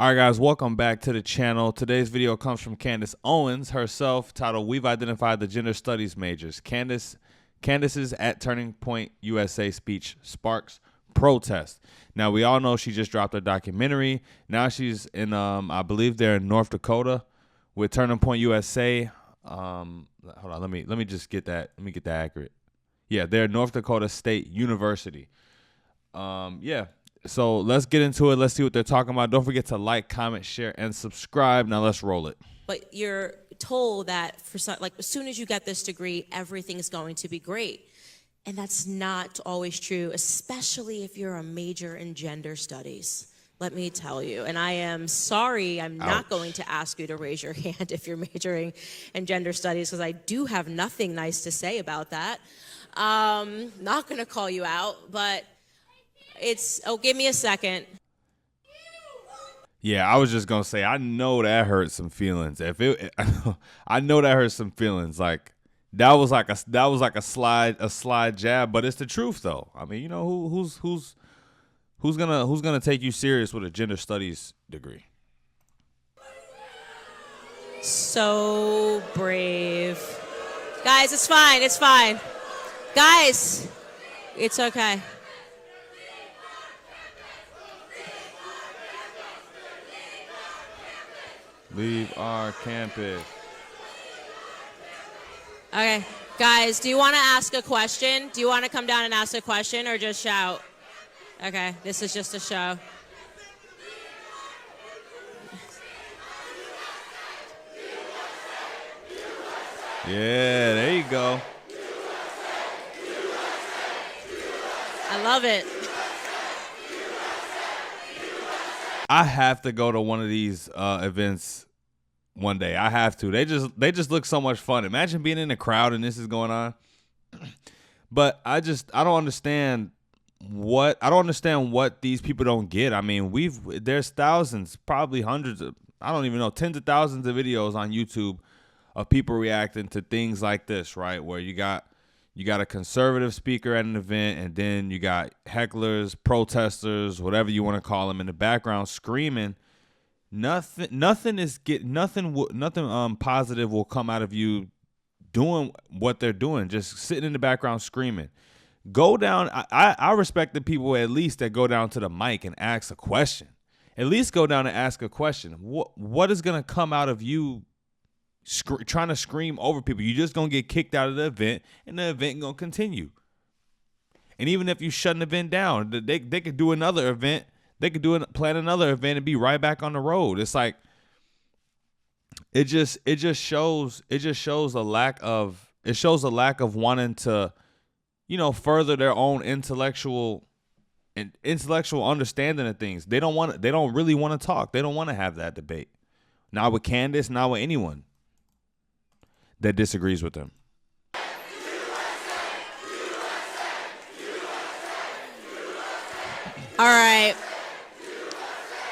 All right, guys, welcome back to the channel. Today's video comes from Candace Owens herself, titled "We've Identified the Gender Studies Majors." Candace's at Turning Point USA speech sparks protest. Now, we all know she just dropped a documentary. Now she's in, I believe they're in North Dakota with Turning Point USA. Hold on, let me just get that. Let me get that accurate. Yeah, they're North Dakota State University. Yeah. So let's get into it. Let's see what they're talking about. Don't forget to like, comment, share, and subscribe. Now let's roll it. But you're told that for some, like, as soon as you get this degree, everything's going to be great. And that's not always true, especially if you're a major in gender studies. Let me tell you. And I am sorry, I'm not going to ask you to raise your hand if you're majoring in gender studies, because I do have nothing nice to say about that. Not going to call you out, but give me a second. Yeah, I was just gonna say, I know that hurt some feelings. I know that hurt some feelings. Like that was like a slide jab, but it's the truth though. I mean, you know, who's gonna take you serious with a gender studies degree? So brave, guys. It's fine. It's fine, guys. It's okay. Leave our campus. Okay, guys, do you want to ask a question? Do you want to come down and ask a question or just shout? Okay, this is just a show. Yeah, there you go. I love it. I have to go to one of these events one day. I have to. They just look so much fun. Imagine being in a crowd and this is going on. But I don't understand what these people don't get. I mean, there's thousands, probably hundreds of, I don't even know, tens of thousands of videos on YouTube of people reacting to things like this, right? Where you got a conservative speaker at an event, and then you got hecklers, protesters, whatever you want to call them, in the background screaming. Nothing positive will come out of you doing what they're doing. Just sitting in the background screaming. Go down. I respect the people at least that go down to the mic and ask a question. At least go down and ask a question. What is gonna come out of you trying to scream over people? You're just gonna get kicked out of the event, and the event gonna continue. And even if you shut an event down, they could do another event. They could plan another event and be right back on the road. It's like it just shows a lack of wanting to, you know, further their own intellectual understanding of things. They don't really want to talk. They don't want to have that debate. Not with Candace, not with anyone that disagrees with them. All right.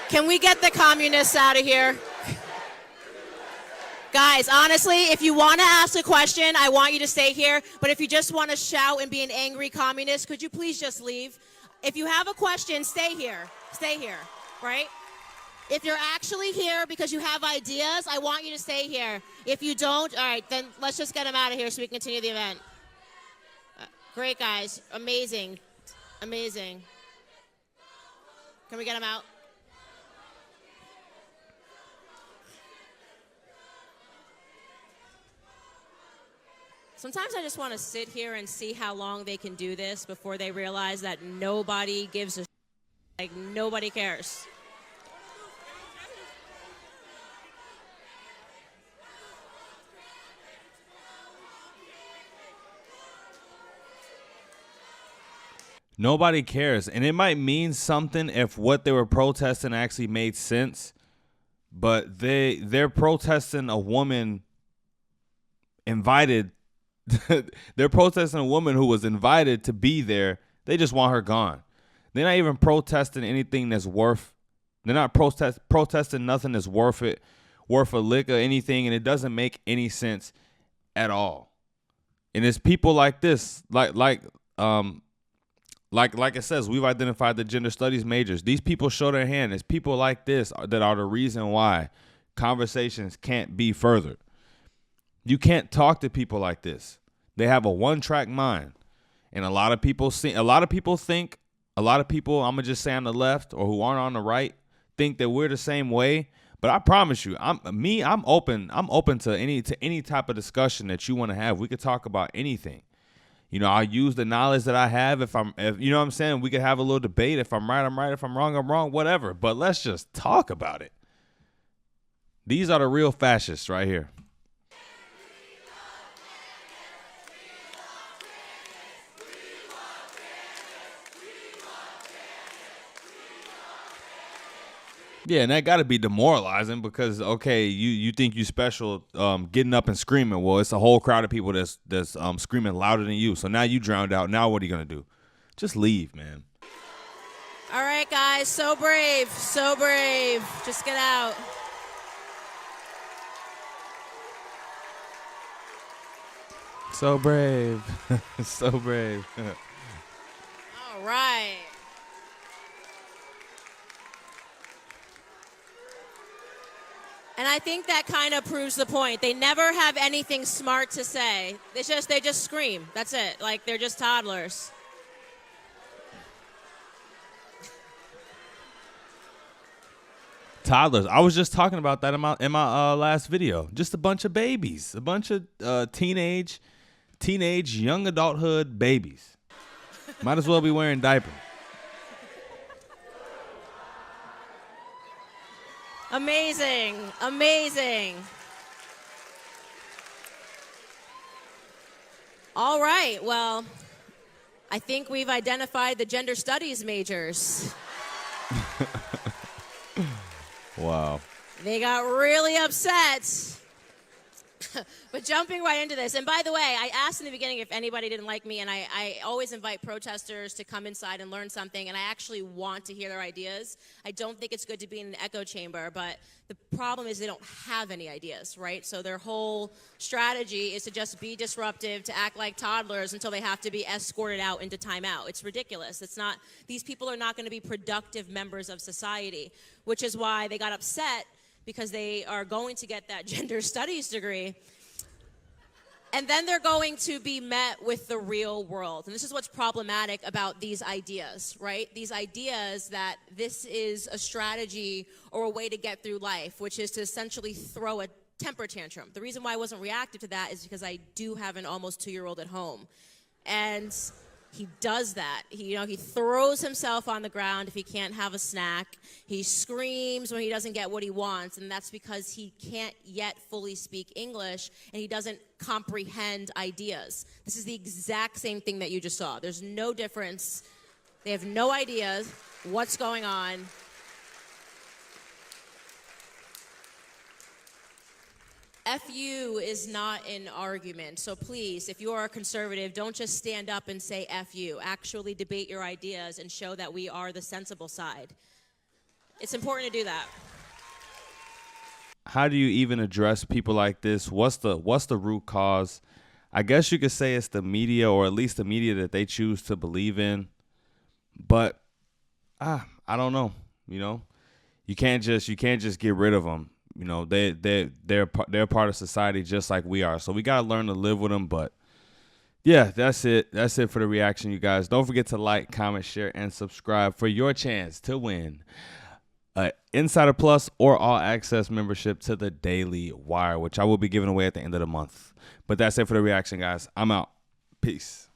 Can we get the communists out of here? Guys, honestly, if you want to ask a question, I want you to stay here. But if you just want to shout and be an angry communist, could you please just leave? If you have a question, stay here. Stay here, right? If you're actually here because you have ideas, I want you to stay here. If you don't, all right, then let's just get them out of here so we can continue the event. Great, guys. Amazing. Amazing. Can we get them out? Sometimes I just want to sit here and see how long they can do this before they realize that nobody gives a like nobody cares. Nobody cares. And it might mean something if what they were protesting actually made sense, but they're protesting a woman invited. They're protesting a woman who was invited to be there. They just want her gone. They're not even protesting anything that's worth. They're not protesting nothing that's worth a lick or anything, and it doesn't make any sense at all. And it's people like this, like Like it says, we've identified the gender studies majors. These people show their hand. It's people like this that are the reason why conversations can't be furthered. You can't talk to people like this. They have a one-track mind. And a lot of people think, a lot of people, I'm going to just say on the left or who aren't on the right, think that we're the same way. But I promise you, I'm open to any type of discussion that you want to have. We could talk about anything. I'll use the knowledge that I have. If you know what I'm saying, we could have a little debate. If I'm right, I'm right. If I'm wrong, whatever. But let's just talk about it. These are the real fascists right here. Yeah, and that got to be demoralizing because, okay, you think you special getting up and screaming. Well, it's a whole crowd of people that's screaming louder than you. So now you drowned out. Now what are you going to do? Just leave, man. All right, guys. So brave. So brave. Just get out. So brave. So brave. All right. And I think that kind of proves the point. They never have anything smart to say. They just scream. That's it. Like they're just toddlers. Toddlers. I was just talking about that in my last video. Just a bunch of babies, a bunch of teenage, young adulthood babies. Might as well be wearing diapers. Amazing. Amazing. All right. Well, I think we've identified the gender studies majors. Wow. They got really upset. But jumping right into this, and by the way, I asked in the beginning if anybody didn't like me, and I always invite protesters to come inside and learn something, and I actually want to hear their ideas. I don't think it's good to be in an echo chamber, but the problem is they don't have any ideas, right? So their whole strategy is to just be disruptive, to act like toddlers until they have to be escorted out into timeout. It's ridiculous. It's not, these people are not going to be productive members of society, which is why they got upset because they are going to get that gender studies degree. And then they're going to be met with the real world. And this is what's problematic about these ideas, right? These ideas that this is a strategy or a way to get through life, which is to essentially throw a temper tantrum. The reason why I wasn't reactive to that is because I do have an almost 2-year-old at home. And he does that. He throws himself on the ground if he can't have a snack. He screams when he doesn't get what he wants, and that's because he can't yet fully speak English, and he doesn't comprehend ideas. This is the exact same thing that you just saw. There's no difference. They have no idea what's going on. FU is not an argument. So please, if you are a conservative, don't just stand up and say FU. Actually debate your ideas and show that we are the sensible side. It's important to do that. How do you even address people like this? What's the root cause? I guess you could say it's the media, or at least the media that they choose to believe in. But I don't know. You can't just get rid of them. They're part of society just like we are. So we gotta learn to live with them. But yeah, that's it. That's it for the reaction, you guys. Don't forget to like, comment, share, and subscribe for your chance to win Insider Plus or All Access membership to the Daily Wire, which I will be giving away at the end of the month. But that's it for the reaction, guys. I'm out. Peace.